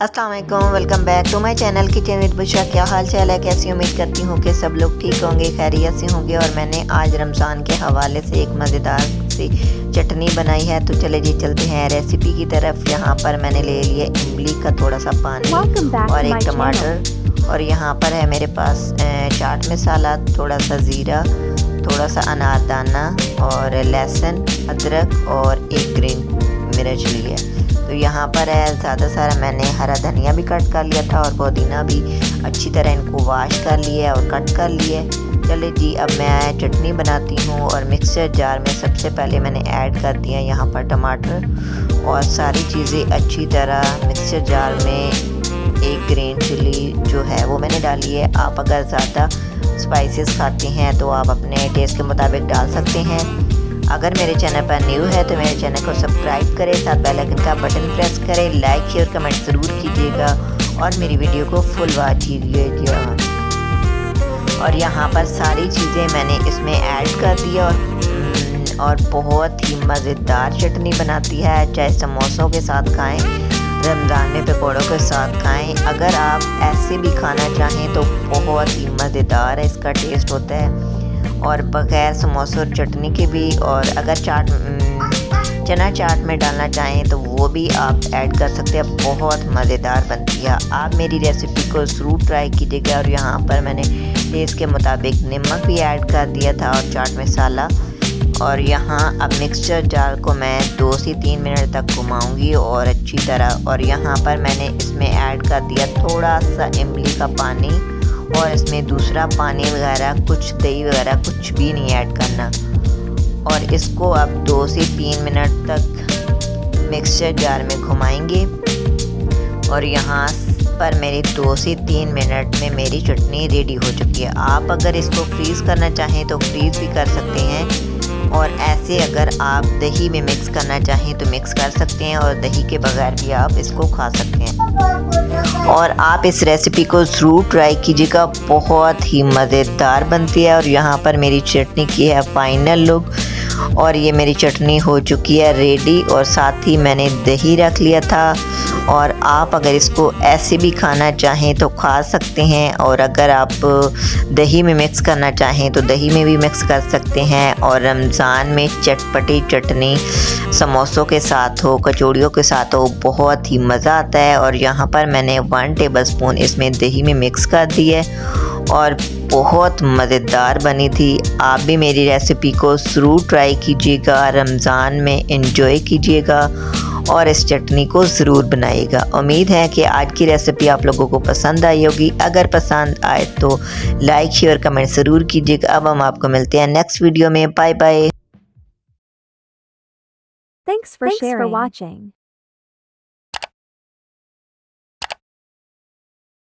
अस्सलाम वालेकुम, welcome back to my channel kitchen with Bushra. क्या हाल चाल है, कैसी उम्मीद करती हूँ कि सब लोग ठीक होंगे, खैरियत से होंगे। और मैंने आज रमज़ान के हवाले से एक मज़ेदार सी चटनी बनाई है, तो चले जी चलते हैं रेसिपी की तरफ। यहाँ पर मैंने ले लिया इमली का थोड़ा सा पानी और एक टमाटर, और यहाँ पर है मेरे पास चाट मसाला, थोड़ा सा ज़ीरा, थोड़ा सा अनारदाना और लहसुन, अदरक और एक ग्रीन मिर्च ली है। तो यहाँ पर है ज़्यादा सारा मैंने हरा धनिया भी कट कर लिया था और पुदीना भी अच्छी तरह इनको वॉश कर लिया और कट कर लिए। चले जी, अब मैं चटनी बनाती हूँ। और मिक्सर जार में सबसे पहले मैंने ऐड कर दिया यहाँ पर टमाटर और सारी चीज़ें अच्छी तरह मिक्सर जार में। एक ग्रीन चिली जो है वो मैंने डाली है। आप अगर ज़्यादा स्पाइसेस खाते हैं तो आप अपने टेस्ट के मुताबिक डाल सकते हैं। अगर मेरे चैनल पर न्यू है तो मेरे चैनल को सब्सक्राइब करें, साथ बेल आइकन का बटन प्रेस करें, लाइक शेयर कमेंट ज़रूर कीजिएगा और मेरी वीडियो को फुल वॉच कीजिएगा। और यहाँ पर सारी चीज़ें मैंने इसमें ऐड कर दिया और बहुत ही मज़ेदार चटनी बनाती है। चाहे समोसों के साथ खाएं, रमज़ान में पकौड़ों के साथ खाएं, अगर आप ऐसे भी खाना चाहें तो बहुत ही मज़ेदार है इसका टेस्ट होता है। और बगैर समोसे और चटनी के भी, और अगर चना चाट में डालना चाहें तो वो भी आप ऐड कर सकते हैं, बहुत मज़ेदार बनती है। आप मेरी रेसिपी को ज़रूर ट्राई कीजिएगा। और यहाँ पर मैंने टेस्ट के मुताबिक नमक भी ऐड कर दिया था और चाट मसाला। और यहाँ अब मिक्सचर जार को मैं 2 से 3 मिनट तक घुमाऊंगी और अच्छी तरह। और यहाँ पर मैंने इसमें ऐड कर दिया थोड़ा सा इमली का पानी, और इसमें दूसरा पानी वगैरह कुछ दही वगैरह कुछ भी नहीं ऐड करना। और इसको अब 2 से 3 मिनट तक मिक्सचर जार में घुमाएंगे। और यहाँ पर मेरे 2 से 3 मिनट में मेरी चटनी रेडी हो चुकी है। आप अगर इसको फ्रीज़ करना चाहें तो फ्रीज़ भी कर सकते हैं, और ऐसे अगर आप दही में मिक्स करना चाहें तो मिक्स कर सकते हैं, और दही के बगैर भी आप इसको खा सकते हैं। और आप इस रेसिपी को ज़रूर ट्राई कीजिएगा, बहुत ही मज़ेदार बनती है। और यहाँ पर मेरी चटनी की है फाइनल लुक, और ये मेरी चटनी हो चुकी है रेडी। और साथ ही मैंने दही रख लिया था, और आप अगर इसको ऐसे भी खाना चाहें तो खा सकते हैं, और अगर आप दही में मिक्स करना चाहें तो दही में भी मिक्स कर सकते हैं। और रमज़ान में चटपटी चटनी समोसों के साथ हो, कचौड़ियों के साथ हो, बहुत ही मज़ा आता है। और यहाँ पर मैंने 1 टेबलस्पून इसमें दही में मिक्स कर दी है और बहुत मज़ेदार बनी थी। आप भी मेरी रेसिपी को ज़रूर ट्राई कीजिएगा, रमज़ान में एंजॉय कीजिएगा और इस चटनी को ज़रूर बनाइएगा। उम्मीद है कि आज की रेसिपी आप लोगों को पसंद आई होगी। अगर पसंद आए तो लाइक शेयर कमेंट ज़रूर कीजिएगा। अब हम आपको मिलते हैं नेक्स्ट वीडियो में। Bye bye. Thanks for watching.